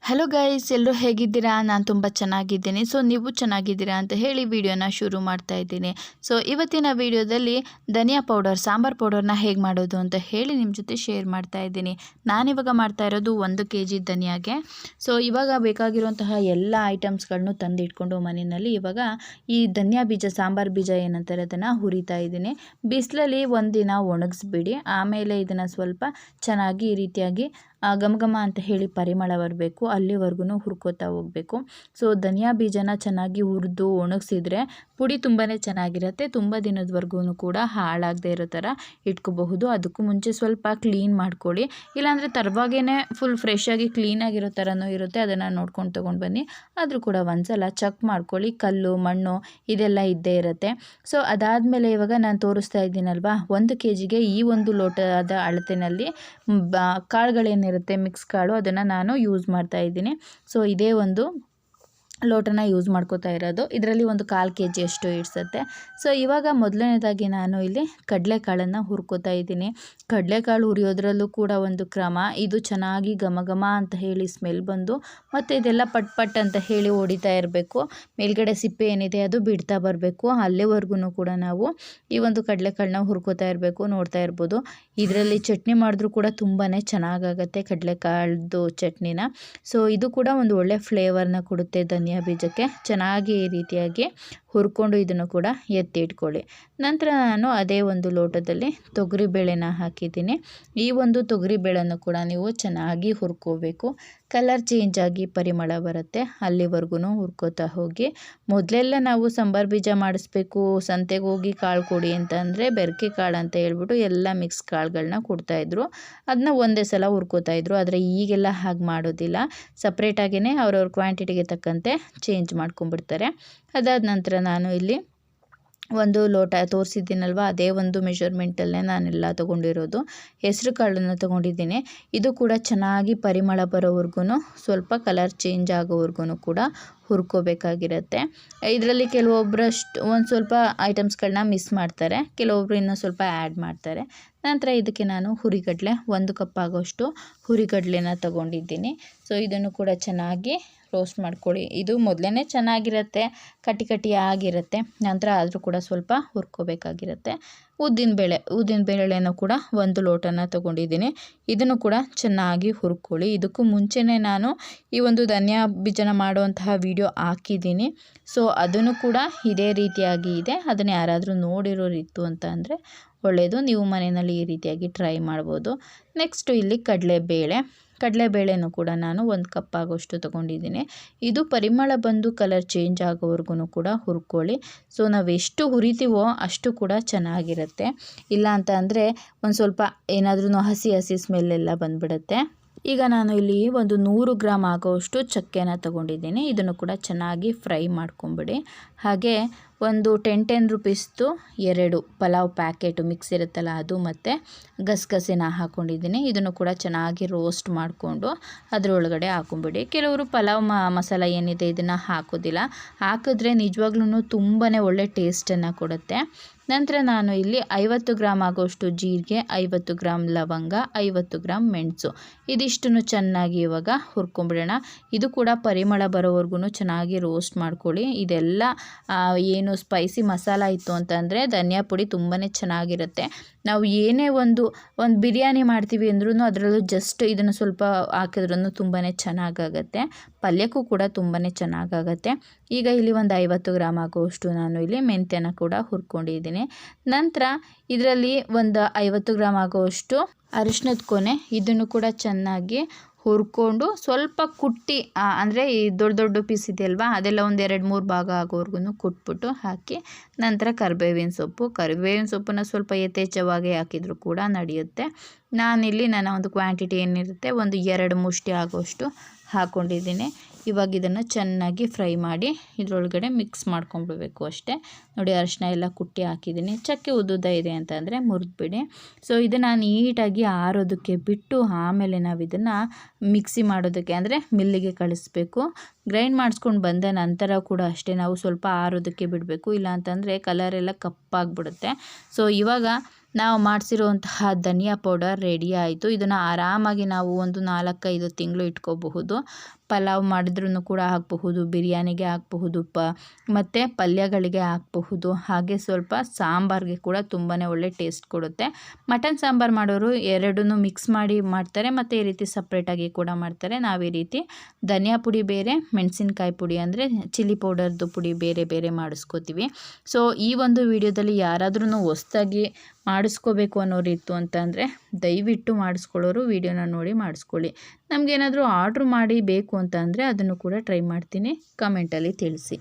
Hello guys, ಎಲ್ಲರೂ ಹೇಗಿದ್ದೀರಾ? ನಾನು ತುಂಬ ಚೆನ್ನಾಗಿದ್ದೀನಿ. ಸೊ ನೀವು ಚೆನ್ನಾಗಿದ್ದೀರಾ ಅಂತ ಹೇಳಿ ವಿಡಿಯೋನ ಶುರು ಮಾಡ್ತಾ ಇದ್ದೀನಿ. ಸೊ ಇವತ್ತಿನ ವಿಡಿಯೋದಲ್ಲಿ ಧನಿಯಾ ಪೌಡರ್, ಸಾಂಬಾರ್ ಪೌಡರ್ನ ಹೇಗೆ ಮಾಡೋದು ಅಂತ ಹೇಳಿ ನಿಮ್ಮ ಜೊತೆ ಶೇರ್ ಮಾಡ್ತಾ ಇದ್ದೀನಿ. ನಾನಿವಾಗ ಮಾಡ್ತಾ ಇರೋದು 1 kg ಧನಿಯಾಗೆ. ಸೊ ಇವಾಗ ಬೇಕಾಗಿರುವಂತಹ ಎಲ್ಲ ಐಟಮ್ಸ್ಗಳನ್ನು ತಂದಿಟ್ಕೊಂಡು ಮನೆಯಲ್ಲಿ ಇವಾಗ ಈ ಧನಿಯಾ ಬೀಜ, ಸಾಂಬಾರ್ ಬೀಜ ಏನಂತಾರೆ ಅದನ್ನು ಹುರಿತಾ ಇದ್ದೀನಿ. ಬಿಸಿಲಲ್ಲಿ ಒಂದಿನ ಒಣಗಿಸ್ಬಿಡಿ. ಆಮೇಲೆ ಇದನ್ನು ಸ್ವಲ್ಪ ಚೆನ್ನಾಗಿ ಈ ರೀತಿಯಾಗಿ ಘಮ ಅಂತ ಹೇಳಿ ಪರಿಮಳ ಬರಬೇಕು, ಅಲ್ಲಿವರೆಗೂ ಹುರ್ಕೋತಾ ಹೋಗಬೇಕು. ಸೊ ಧನಿಯಾ ಬೀಜನ ಚೆನ್ನಾಗಿ ಹುರಿದು ಒಣಗಿಸಿದ್ರೆ ಪುಡಿ ತುಂಬಾ ಚೆನ್ನಾಗಿರುತ್ತೆ. ತುಂಬ ದಿನದವರೆಗೂ ಕೂಡ ಹಾಳಾಗದೇ ಇರೋ ಥರ ಇಟ್ಕೋಬಹುದು. ಅದಕ್ಕೂ ಮುಂಚೆ ಸ್ವಲ್ಪ ಕ್ಲೀನ್ ಮಾಡ್ಕೊಳ್ಳಿ, ಇಲ್ಲಾಂದರೆ ತರುವಾಗೇ ಫುಲ್ ಫ್ರೆಶ್ಶಾಗಿ ಕ್ಲೀನಾಗಿರೋ ಥರನೂ ಇರುತ್ತೆ. ಅದನ್ನು ನೋಡ್ಕೊಂಡು ತೊಗೊಂಡು ಬನ್ನಿ. ಆದರೂ ಕೂಡ ಒಂದ್ಸಲ ಚೆಕ್ ಮಾಡ್ಕೊಳ್ಳಿ, ಕಲ್ಲು ಮಣ್ಣು ಇದೆಲ್ಲ ಇದ್ದೇ ಇರುತ್ತೆ. ಸೊ ಅದಾದಮೇಲೆ ಇವಾಗ ನಾನು ತೋರಿಸ್ತಾ ಇದ್ದೀನಲ್ವಾ, 1 kgಗೆ ಈ ಒಂದು ಲೋಟದ ಅಳತೆಯಲ್ಲಿ ಕಾಳುಗಳೇನಿರುತ್ತೆ, ಮಿಕ್ಸ್ ಕಾಳು, ಅದನ್ನು ನಾನು ಯೂಸ್ ಮಾಡ್ತಾ ಇದ್ದೀನಿ. ಸೊ ಇದೇ ಒಂದು ಲೋಟನ ಯೂಸ್ ಮಾಡ್ಕೋತಾ ಇರೋದು. ಇದರಲ್ಲಿ ಒಂದು 1/4 kg ಅಷ್ಟು ಇಡ್ಸತ್ತೆ. ಸೊ ಇವಾಗ ಮೊದಲನೇದಾಗಿ ನಾನು ಇಲ್ಲಿ ಕಡಲೆಕಾಳನ್ನು ಹುರ್ಕೋತಾ ಇದ್ದೀನಿ. ಕಡಲೆಕಾಳು ಹುರಿಯೋದ್ರಲ್ಲೂ ಕೂಡ ಒಂದು ಕ್ರಮ. ಇದು ಚೆನ್ನಾಗಿ ಘಮ ಅಂತ ಹೇಳಿ ಸ್ಮೆಲ್ ಬಂದು ಮತ್ತು ಇದೆಲ್ಲ ಪಟ್ ಅಂತ ಹೇಳಿ ಹೊಡಿತಾ ಇರಬೇಕು. ಮೇಲ್ಗಡೆ ಸಿಪ್ಪೆ ಏನಿದೆ ಅದು ಬಿಡ್ತಾ ಬರಬೇಕು. ಅಲ್ಲಿವರೆಗೂ ಕೂಡ ನಾವು ಈ ಒಂದು ಕಡಲೆಕಾಳನ್ನ ಹುರ್ಕೋತಾ ಇರಬೇಕು. ನೋಡ್ತಾ ಇರ್ಬೋದು, ಇದರಲ್ಲಿ ಚಟ್ನಿ ಮಾಡಿದ್ರೂ ಕೂಡ ತುಂಬಾ ಚೆನ್ನಾಗಾಗತ್ತೆ ಕಡಲೆಕಾಳ್ದು ಚಟ್ನಿನ. ಸೊ ಇದು ಕೂಡ ಒಂದು ಒಳ್ಳೆ ಫ್ಲೇವರ್ನ ಕೊಡುತ್ತೆ ಧನಿಯಾ ಬೀಜಕ್ಕೆ. ಚೆನ್ನಾಗಿ ಈ ರೀತಿಯಾಗಿ ಹುರ್ಕೊಂಡು ಇದನ್ನು ಕೂಡ ಎತ್ತಿ ಇಟ್ಕೊಳ್ಳಿ. ನಂತರ ನಾನು ಅದೇ ಒಂದು ಲೋಟದಲ್ಲಿ ತೊಗರಿಬೇಳೆನ ಹಾಕಿದ್ದೀನಿ. ಈ ಒಂದು ತೊಗರಿಬೇಳೆಯನ್ನು ಕೂಡ ನೀವು ಚೆನ್ನಾಗಿ ಹುರ್ಕೋಬೇಕು. ಕಲರ್ ಚೇಂಜ್ ಆಗಿ ಪರಿಮಳ ಬರುತ್ತೆ, ಅಲ್ಲಿವರೆಗೂ ಹುರ್ಕೋತಾ ಹೋಗಿ. ಮೊದಲೆಲ್ಲ ನಾವು ಸಾಂಬಾರು ಬೀಜ ಮಾಡಿಸ್ಬೇಕು, ಸಂತೆಗೆ ಹೋಗಿ ಕಾಳು ಕೊಡಿ ಅಂತ ಅಂದರೆ ಬೆರಕೆ ಕಾಳು ಅಂತ ಹೇಳ್ಬಿಟ್ಟು ಎಲ್ಲ ಮಿಕ್ಸ್ ಕಾಳುಗಳನ್ನ ಕೊಡ್ತಾಯಿದ್ರು. ಅದನ್ನ ಒಂದೇ ಸಲ ಹುರ್ಕೋತಾ ಇದ್ರು. ಆದರೆ ಈಗೆಲ್ಲ ಹಾಗೆ ಮಾಡೋದಿಲ್ಲ. ಸಪ್ರೇಟಾಗಿಯೇ ಅವ್ರವ್ರ ಕ್ವಾಂಟಿಟಿಗೆ ತಕ್ಕಂತೆ ಚೇಂಜ್ ಮಾಡ್ಕೊಂಡ್ಬಿಡ್ತಾರೆ. ಅದಾದ ನಂತರ ನಾನು ಇಲ್ಲಿ ಒಂದು ಲೋಟ ತೋರಿಸಿದ್ದೀನಲ್ವ, ಅದೇ ಒಂದು ಮೆಷರ್ಮೆಂಟಲ್ಲೇ ನಾನೆಲ್ಲ ತೊಗೊಂಡಿರೋದು. ಹೆಸರು ಕಾಳನ್ನು ತೊಗೊಂಡಿದ್ದೀನಿ. ಇದು ಕೂಡ ಚೆನ್ನಾಗಿ ಪರಿಮಳ ಬರೋವರೆಗೂ, ಸ್ವಲ್ಪ ಕಲರ್ ಚೇಂಜ್ ಆಗೋವರೆಗೂ ಕೂಡ ಹುರ್ಕೋಬೇಕಾಗಿರುತ್ತೆ. ಇದರಲ್ಲಿ ಕೆಲವೊಬ್ಬರಷ್ಟು ಒಂದು ಸ್ವಲ್ಪ ಐಟಮ್ಸ್ಗಳನ್ನ ಮಿಸ್ ಮಾಡ್ತಾರೆ, ಕೆಲವೊಬ್ಬರು ಇನ್ನೂ ಸ್ವಲ್ಪ ಆ್ಯಡ್ ಮಾಡ್ತಾರೆ. ನಂತರ ಇದಕ್ಕೆ ನಾನು ಹುರಿಗಡಲೆ 1 ಕಪ್ ಆಗೋಷ್ಟು ಹುರಿಗಡಲೆನ ತೊಗೊಂಡಿದ್ದೀನಿ. ಸೊ ಇದನ್ನು ಕೂಡ ಚೆನ್ನಾಗಿ ರೋಸ್ಟ್ ಮಾಡ್ಕೊಳ್ಳಿ. ಇದು ಮೊದಲೇ ಚೆನ್ನಾಗಿರುತ್ತೆ, ಕಟ್ಟಿ ಆಗಿರುತ್ತೆ. ನಂತರ ಆದರೂ ಕೂಡ ಸ್ವಲ್ಪ ಹುರ್ಕೋಬೇಕಾಗಿರುತ್ತೆ. ಉದ್ದಿನಬೇಳೆನೂ ಕೂಡ 1 ಲೋಟನ ತೊಗೊಂಡಿದ್ದೀನಿ. ಇದನ್ನು ಕೂಡ ಚೆನ್ನಾಗಿ ಹುರ್ಕೊಳ್ಳಿ. ಇದಕ್ಕೂ ಮುಂಚೆನೇ ನಾನು ಈ ಒಂದು ಧನಿಯಾ ಬೀಜನ ಮಾಡುವಂತಹ ವಿಡಿಯೋ ಹಾಕಿದ್ದೀನಿ. ಸೊ ಅದನ್ನು ಕೂಡ ಇದೇ ರೀತಿಯಾಗಿ ಇದೆ. ಅದನ್ನು ಯಾರಾದರೂ ನೋಡಿರೋರಿತ್ತು ಅಂತ ಅಂದರೆ ಒಳ್ಳೆಯದು. ನೀವು ಮನೆಯಲ್ಲಿ ಈ ರೀತಿಯಾಗಿ ಟ್ರೈ ಮಾಡ್ಬೋದು. ನೆಕ್ಸ್ಟು ಇಲ್ಲಿ ಕಡಲೆಬೇಳೆನೂ ಕೂಡ ನಾನು 1 ಕಪ್ ಆಗೋಷ್ಟು ತೊಗೊಂಡಿದ್ದೀನಿ. ಇದು ಪರಿಮಳ ಬಂದು ಕಲರ್ ಚೇಂಜ್ ಆಗೋವರೆಗೂ ಕೂಡ ಹುರ್ಕೊಳ್ಳಿ. ಸೊ ನಾವು ಎಷ್ಟು ಹುರಿತೀವೋ ಅಷ್ಟು ಕೂಡ ಚೆನ್ನಾಗಿರುತ್ತೆ. ಇಲ್ಲ ಅಂತ ಅಂದರೆ ಒಂದು ಸ್ವಲ್ಪ ಏನಾದ್ರೂ ಹಸಿ ಸ್ಮೆಲ್ಲೆಲ್ಲ ಬಂದುಬಿಡುತ್ತೆ. ಈಗ ನಾನು ಇಲ್ಲಿ ಒಂದು 100 ಗ್ರಾಮ್ ಆಗೋಷ್ಟು ಚಕ್ಕೆನ ತೊಗೊಂಡಿದ್ದೀನಿ. ಇದನ್ನು ಕೂಡ ಚೆನ್ನಾಗಿ ಫ್ರೈ ಮಾಡ್ಕೊಂಬಿಡಿ. ಹಾಗೆ ಒಂದು 10 ರುಪೀಸ್ದು 2 ಪಲಾವ್ ಪ್ಯಾಕೆಟು ಮಿಕ್ಸ್ ಇರುತ್ತಲ್ಲ ಅದು, ಮತ್ತು ಗಸಗಸೆನ ಹಾಕ್ಕೊಂಡಿದ್ದೀನಿ. ಇದನ್ನು ಕೂಡ ಚೆನ್ನಾಗಿ ರೋಸ್ಟ್ ಮಾಡಿಕೊಂಡು ಅದರೊಳಗಡೆ ಹಾಕೊಂಬಿಡಿ. ಕೆಲವರು ಪಲಾವ್ ಮಸಾಲ ಏನಿದೆ ಇದನ್ನು ಹಾಕೋದಿಲ್ಲ. ಹಾಕಿದ್ರೆ ನಿಜವಾಗ್ಲೂ ತುಂಬಾ ಒಳ್ಳೆ ಟೇಸ್ಟನ್ನು ಕೊಡುತ್ತೆ. ನಂತರ ನಾನು ಇಲ್ಲಿ 50 ಗ್ರಾಮ್ ಆಗೋಷ್ಟು ಜೀರಿಗೆ, 50 ಗ್ರಾಮ್ ಲವಂಗ, 50 ಗ್ರಾಮ್ ಮೆಣಸು, ಇದಿಷ್ಟನ್ನು ಚೆನ್ನಾಗಿ ಇವಾಗ ಹುರ್ಕೊಂಬಿಡೋಣ. ಇದು ಕೂಡ ಪರಿಮಳ ಬರೋವರೆಗೂ ಚೆನ್ನಾಗಿ ರೋಸ್ಟ್ ಮಾಡ್ಕೊಳ್ಳಿ. ಇದೆಲ್ಲ ಏನು ಸ್ಪೈಸಿ ಮಸಾಲ ಇತ್ತು ಅಂತಂದರೆ ಧನಿಯಾ ಪುಡಿ ತುಂಬಾ ಚೆನ್ನಾಗಿರುತ್ತೆ. ನಾವು ಏನೇ ಒಂದು ಬಿರಿಯಾನಿ ಮಾಡ್ತೀವಿ ಅಂದ್ರೂ ಅದರಲ್ಲೂ ಜಸ್ಟ್ ಇದನ್ನು ಸ್ವಲ್ಪ ಹಾಕಿದ್ರೂ ತುಂಬಾ ಚೆನ್ನಾಗಾಗತ್ತೆ. ಪಲ್ಯಕ್ಕೂ ಕೂಡ ತುಂಬಾ ಚೆನ್ನಾಗಾಗತ್ತೆ. ಈಗ ಇಲ್ಲಿ ಒಂದು 50 ಗ್ರಾಮ್ ಆಗೋಷ್ಟು ನಾನು ಇಲ್ಲಿ ಮೆಂತ್ಯನ ಕೂಡ ಹುರ್ಕೊಂಡಿದ್ದೀನಿ. ನಂತರ ಇದರಲ್ಲಿ ಒಂದು 50 ಗ್ರಾಮ್ ಆಗೋಷ್ಟು ಅರಿಶಿಣದ ಕೊನೆ, ಇದನ್ನು ಕೂಡ ಚೆನ್ನಾಗಿ ಹುರ್ಕೊಂಡು ಸ್ವಲ್ಪ ಕುಟ್ಟಿ, ಅಂದರೆ ಈ ದೊಡ್ಡ ಪೀಸ್ ಇದೆಯಲ್ವಾ ಅದೆಲ್ಲ ಒಂದು 2-3 ಭಾಗ ಆಗೋವರೆಗೂ ಕುಟ್ಬಿಟ್ಟು ಹಾಕಿ. ನಂತರ ಕರಿಬೇವಿನ ಸೊಪ್ಪನ್ನು ಸ್ವಲ್ಪ ಯಥೇಚ್ಛವಾಗಿ ಹಾಕಿದರೂ ಕೂಡ ನಡೆಯುತ್ತೆ. ನಾನಿಲ್ಲಿ ನನ್ನ ಒಂದು ಕ್ವಾಂಟಿಟಿ ಏನಿರುತ್ತೆ ಒಂದು 2 ಮುಷ್ಟಿ ಆಗೋಷ್ಟು ಹಾಕ್ಕೊಂಡಿದ್ದೀನಿ. ಇವಾಗ ಇದನ್ನು ಚೆನ್ನಾಗಿ ಫ್ರೈ ಮಾಡಿ ಇದರೊಳಗಡೆ ಮಿಕ್ಸ್ ಮಾಡ್ಕೊಂಡ್ಬಿಡ್ಬೇಕು ಅಷ್ಟೇ. ನೋಡಿ, ಅರಿಶಿನ ಎಲ್ಲ ಕುಟ್ಟಿ ಹಾಕಿದ್ದೀನಿ. ಚಕ್ಕೆ ಉದ್ದುದ್ದ ಇದೆ ಅಂತಂದರೆ ಮುರಿದ್ಬಿಡಿ. ಸೊ ಇದನ್ನು ನೀಟಾಗಿ ಆರೋದಕ್ಕೆ ಬಿಟ್ಟು ಆಮೇಲೆ ನಾವು ಇದನ್ನು ಮಿಕ್ಸಿ ಮಾಡೋದಕ್ಕೆ ಅಂದರೆ ಮಿಲ್ಲಿಗೆ ಕಳಿಸ್ಬೇಕು. ಗ್ರೈಂಡ್ ಮಾಡಿಸ್ಕೊಂಡು ಬಂದ ನಂತರ ಕೂಡ ಅಷ್ಟೇ ನಾವು ಸ್ವಲ್ಪ ಆರೋದಕ್ಕೆ ಬಿಡಬೇಕು. ಇಲ್ಲ ಅಂತಂದರೆ ಕಲರೆಲ್ಲ ಕಪ್ಪಾಗಿಬಿಡುತ್ತೆ. ಸೊ ಇವಾಗ ನಾವು ಮಾಡಿಸಿರುವಂತಹ ಧನಿಯಾ ಪೌಡರ್ ರೆಡಿ ಆಯಿತು. ಇದನ್ನು ಆರಾಮಾಗಿ ನಾವು ಒಂದು 4-5 ತಿಂಗಳು ಇಟ್ಕೋಬಹುದು. ಪಲಾವ್ ಮಾಡಿದ್ರೂ ಕೂಡ ಹಾಕಬಹುದು, ಬಿರಿಯಾನಿಗೆ ಹಾಕಬಹುದು, ಮತ್ತು ಪಲ್ಯಗಳಿಗೆ ಹಾಕಬಹುದು. ಹಾಗೆ ಸ್ವಲ್ಪ ಸಾಂಬಾರಿಗೆ ಕೂಡ ತುಂಬಾ ಒಳ್ಳೆ ಟೇಸ್ಟ್ ಕೊಡುತ್ತೆ. ಮಟನ್ ಸಾಂಬಾರು ಮಾಡೋರು ಎರಡನ್ನೂ ಮಿಕ್ಸ್ ಮಾಡಿ ಮಾಡ್ತಾರೆ, ಮತ್ತು ಈ ರೀತಿ ಸಪ್ರೇಟಾಗಿ ಕೂಡ ಮಾಡ್ತಾರೆ. ನಾವು ಈ ರೀತಿ ಧನಿಯಾ ಪುಡಿ ಬೇರೆ, ಮೆಣಸಿನ್ಕಾಯಿ ಪುಡಿ ಅಂದರೆ ಚಿಲ್ಲಿ ಪೌಡರ್ದು ಪುಡಿ ಬೇರೆ ಬೇರೆ ಮಾಡಿಸ್ಕೋತೀವಿ. ಸೊ ಈ ಒಂದು ವಿಡಿಯೋದಲ್ಲಿ ಯಾರಾದ್ರೂ ಹೊಸ್ದಾಗಿ ಮಾಡಿಸ್ಕೋಬೇಕು ಅನ್ನೋರಿತ್ತು ಅಂತಂದರೆ ದಯವಿಟ್ಟು ಮಾಡಿಸ್ಕೊಳ್ಳೋರು ವಿಡಿಯೋನ ನೋಡಿ ಮಾಡಿಸ್ಕೊಳ್ಳಿ. ನಮಗೇನಾದರೂ ಆರ್ಡ್ರ್ ಮಾಡಿ ಬೇಕು ಅಂತ ಅಂದರೆ ಅದನ್ನು ಕೂಡ ಟ್ರೈ ಮಾಡ್ತೀನಿ. ಕಮೆಂಟಲ್ಲಿ ತಿಳಿಸಿ.